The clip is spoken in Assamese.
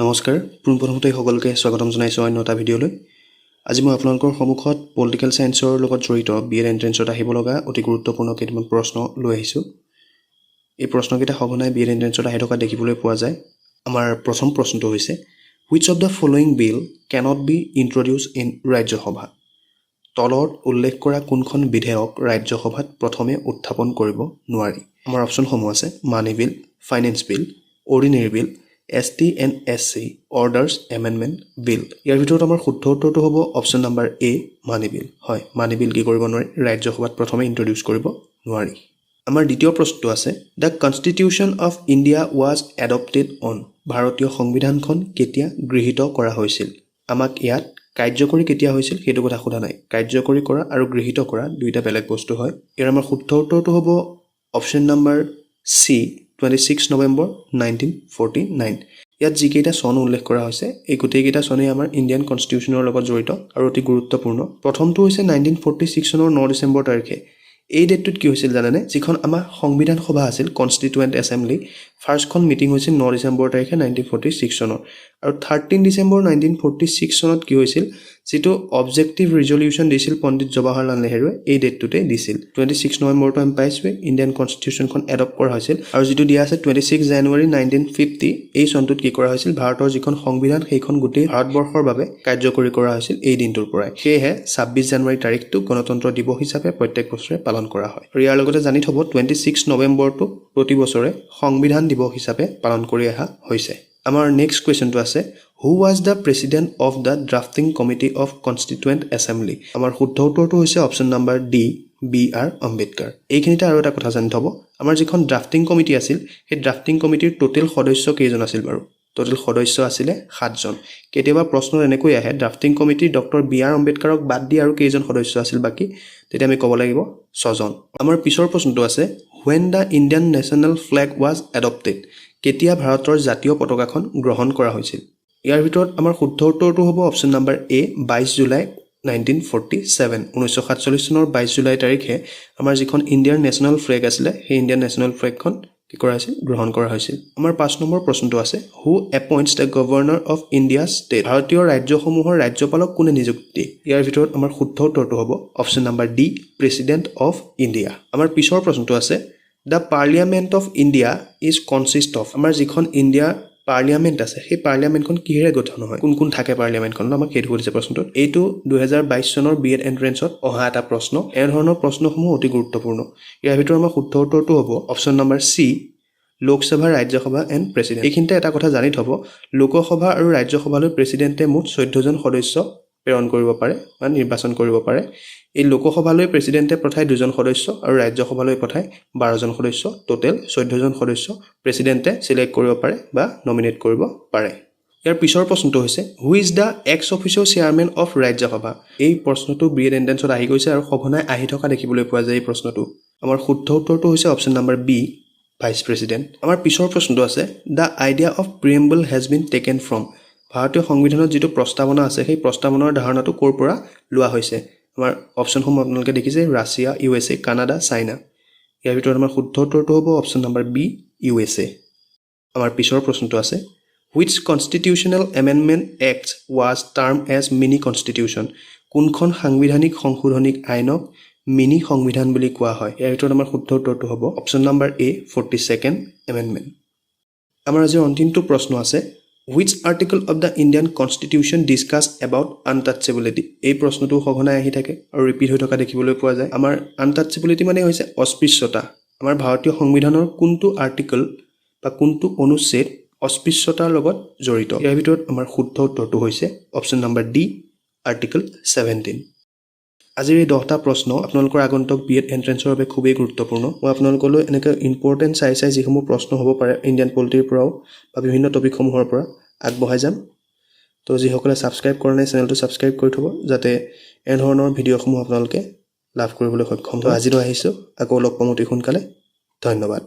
নমস্কাৰ পোনপ্ৰথমতে সকলোকে স্বাগতম জনাইছোঁ অন্য এটা ভিডিঅ'লৈ। আজি মই আপোনালোকৰ সন্মুখত পলিটিকেল সায়েন্সৰ লগত জড়িত বিএড এন্ট্ৰেন্সত আহিব লগা অতি গুৰুত্বপূৰ্ণ কেইটামান প্ৰশ্ন লৈ আহিছোঁ। এই প্ৰশ্নকেইটা সঘনাই বিএড এন্ট্ৰেন্সত আহি থকা দেখিবলৈ পোৱা যায়। আমাৰ প্ৰথম প্ৰশ্নটো হৈছে which of the following bill cannot be introduced in Rajya Sabha? তলত উল্লেখ কৰা কোনখন বিধেয়ক ৰাজ্যসভাত প্ৰথমে উত্থাপন কৰিব নোৱাৰি? আমাৰ অপচনসমূহ আছে money bill, finance bill, ordinary bill, ST and SC Orders Amendment Bill। ইয়াৰ ভিতৰত আমাৰ শুদ্ধ উত্তৰটো হ'ব option number A money bill. হয়, মানি বিল কি কৰিব নোৱাৰি, ৰাজ্যসভাত প্ৰথমে ইন্ট্ৰডিউচ কৰিব নোৱাৰি। আমাৰ দ্বিতীয় প্ৰশ্নটো আছে the constitution of India was adopted on. ভাৰতীয় সংবিধানখন কেতিয়া গৃহীত কৰা হৈছিল? আমাক ইয়াত কাৰ্যকৰী কেতিয়া হৈছিল সেইটো কথা সোধা নাই। কাৰ্যকৰী কৰা আৰু গৃহীত কৰা দুইটা বেলেগ বস্তু হয়। ইয়াৰ আমাৰ শুদ্ধ উত্তৰটো হ'ব অপচন নম্বৰ C 26 নৱেম্বৰ 1949। ইয়াত যিকেইটা চন উল্লেখ কৰা হৈছে এই গোটেইকেইটা চনেই আমাৰ ইণ্ডিয়ান কনষ্টিটিউশ্যনৰ লগত জড়িত আৰু অতি গুৰুত্বপূৰ্ণ। প্ৰথমটো হৈছে 1946 চনৰ 9 ডিচেম্বৰ তাৰিখে। এই ডেটটোত কি হৈছিল জানেনে? যিখন আমাৰ সংবিধান সভা আছিল কনষ্টিটুৱেণ্ট এছেম্বলি, ফাৰ্ষ্টখন মিটিং হৈছিল 9 ডিচেম্বৰ তাৰিখে 1946 চনৰ। আৰু 13 ডিচেম্বৰ 1946 চনত কি হৈছিল, যিটো অবজেক্টিভ ৰিজলিউশ্যন দিছিল পণ্ডিত জৱাহৰলাল নেহৰুৱে এই ডেটটোতে দিছিল। 26 নৱেম্বৰটো আমি পাইছোৱে ইণ্ডিয়ান কনষ্টিটিউশ্যনখন এডপ্ট কৰা হৈছিল। আৰু যিটো দিয়া আছে 26 জানুৱাৰী 1950 এই চনটোত কি কৰা হৈছিল, ভাৰতৰ যিখন সংবিধান সেইখন গোটেই ভাৰতবৰ্ষৰ বাবে কাৰ্যকৰী কৰা হৈছিল এই দিনটোৰ পৰাই। সেয়েহে 26 জানুৱাৰী তাৰিখটো গণতন্ত্ৰ দিৱস হিচাপে প্ৰত্যেক বছৰে পালন কৰা হয়। আৰু ইয়াৰ লগতে জানি থ'ব 26 নৱেম্বৰটো প্ৰতি বছৰে সংবিধান দিৱস হিচাপে পালন কৰি অহা হৈছে। আমাৰ নেক্সট কুৱেশ্যনটো আছে who was the president of the drafting committee of constituent assembly? আমাৰ শুদ্ধ উত্তৰটো হৈছে option number D B.R. Ambedkar. এইখিনিতে আৰু এটা কথা জানি থ'ব, আমাৰ যিখন ড্ৰাফটিং কমিটি আছিল সেই ড্ৰাফটিং কমিটিৰ টোটেল সদস্য কেইজন আছিল বাৰু? টোটেল সদস্য আছিলে 7জন। কেতিয়াবা প্ৰশ্ন এনেকৈ আহে ড্ৰাফটিং কমিটিৰ ডক্টৰ B.R. আম্বেদকাৰক বাদ দি আৰু কেইজন সদস্য আছিল বাকী? তেতিয়া আমি ক'ব লাগিব 6জন। আমাৰ পিছৰ প্ৰশ্নটো আছে when the Indian national flag was adopted? কেতিয়া ভাৰতৰ জাতীয় পতাকাখন গ্ৰহণ কৰা হৈছিল? ইয়াৰ ভিতৰত আমাৰ শুদ্ধ উত্তৰটো হ'ব অপশ্যন নম্বৰ A 22 জুলাই 1947। 1947 চনৰ 22 জুলাই তাৰিখে আমাৰ যিখন ইণ্ডিয়াৰ নেশ্যনেল ফ্লেগ আছিলে সেই ইণ্ডিয়ান নেশ্যনেল ফ্লেগখন কি কৰা হৈছিল, গ্ৰহণ কৰা হৈছিল। আমাৰ 5 নম্বৰ প্ৰশ্নটো আছে who appoints the governor of India state? ভাৰতীয় ৰাজ্যসমূহৰ ৰাজ্যপালক কোনে নিযুক্তি? ইয়াৰ ভিতৰত আমাৰ শুদ্ধ উত্তৰটো হ'ব option number D president of India. আমাৰ পিছৰ প্ৰশ্নটো আছে the parliament of India is consist of. আমাৰ যিখন ইণ্ডিয়াৰ পাৰ্লিয়ামেণ্ট আছে সেই পাৰ্লিয়ামেণ্টখন কিহেৰে গঠন হয়, কোন কোন থাকে পাৰ্লিয়ামেণ্টখনত, আমাক সেইটো সুধিছে প্ৰশ্নটোত। এইটো 2022 চনৰ বিএড এন্ট্ৰেন্সত অহা এটা প্ৰশ্ন। এনেধৰণৰ প্ৰশ্নসমূহ অতি গুৰুত্বপূৰ্ণ। ইয়াৰ ভিতৰত আমাৰ শুদ্ধ উত্তৰটো হ'ব option number C Lok Sabha, Rajya Sabha and president. এইখিনিতে এটা কথা জানি থ'ব, লোকসভা আৰু ৰাজ্যসভালৈ প্ৰেচিডেণ্টে মুঠ 14জন সদস্য প্ৰেৰণ কৰিব পাৰে বা নিৰ্বাচন কৰিব পাৰে। এই লোকসভালৈ প্ৰেচিডেণ্টে পঠায় 2জন সদস্য আৰু ৰাজ্যসভালৈ পঠায় 12জন সদস্য। টোটেল 14জন সদস্য প্ৰেচিডেণ্টে চিলেক্ট কৰিব পাৰে বা নমিনেট কৰিব পাৰে। ইয়াৰ পিছৰ প্ৰশ্নটো হৈছে who is the x official chairman of Rajya Sabha? এই প্ৰশ্নটো বিএড এন্ট্ৰেন্সত আহি গৈছে আৰু সঘনাই আহি থকা দেখিবলৈ পোৱা যায় এই প্ৰশ্নটো। আমাৰ শুদ্ধ উত্তৰটো হৈছে option number B vice president. আমাৰ পিছৰ প্ৰশ্নটো আছে the idea of preamble has been taken from? ভাৰতীয় সংবিধানত যিটো প্ৰস্তাৱনা আছে সেই প্ৰস্তাৱনাৰ ধাৰণাটো ক'ৰ পৰা লোৱা হৈছে? আমাৰ অপশ্যনসমূহ আপোনালোকে দেখিছে ৰাছিয়া, USA, কানাডা, চাইনা। ইয়াৰ ভিতৰত আমাৰ শুদ্ধ উত্তৰটো হ'ব অপশ্যন নম্বৰ বি USA। আমাৰ পিছৰ প্ৰশ্নটো আছে which constitutional amendment act was termed as mini constitution? কোনখন সাংবিধানিক সংশোধনীক আইনক মিনি সংবিধান বুলি কোৱা হয়? ইয়াৰ ভিতৰত আমাৰ শুদ্ধ উত্তৰটো হ'ব option number A 42nd amendment. আমাৰ আজিৰ অন্তিমটো প্ৰশ্ন আছে which article of the Indian constitution discuss about untouchability? এই প্ৰশ্নটো সঘনাই আহি থাকে আৰু ৰিপিট হৈ থকা দেখিবলৈ পোৱা যায়। আমাৰ আনটাচেবিলিটি মানে হৈছে অস্পৃশ্যতা। আমাৰ ভাৰতীয় সংবিধানৰ কোনটো আৰ্টিকল বা কোনটো অনুচ্ছেদ অস্পৃশ্যতাৰ লগত জড়িত? ইয়াৰ ভিতৰত আমাৰ শুদ্ধ উত্তৰটো হৈছে অপশ্যন নম্বৰ ডি আৰ্টিকল 17। আজিৰ এই 10টা প্ৰশ্ন আপোনালোকৰ আগন্তুক বিএড এন্ট্ৰেন্সৰ বাবে খুবেই গুৰুত্বপূৰ্ণ। মই আপোনালোকলৈ এনেকৈ ইম্পৰ্টেণ্ট চাই যিসমূহ প্ৰশ্ন হ'ব পাৰে ইণ্ডিয়ান পলিটিৰ পৰাও বা বিভিন্ন টপিকসমূহৰ পৰা আগবঢ়াই যাম। তো যিসকলে ছাবস্ক্ৰাইব কৰা নাই চেনেলটো ছাবস্ক্ৰাইব কৰি থ'ব যাতে এনেধৰণৰ ভিডিঅ'সমূহ আপোনালোকে লাভ কৰিবলৈ সক্ষম হয়। আজিলৈ আহিছোঁ, আকৌ লগ পাম অতি সোনকালে। ধন্যবাদ।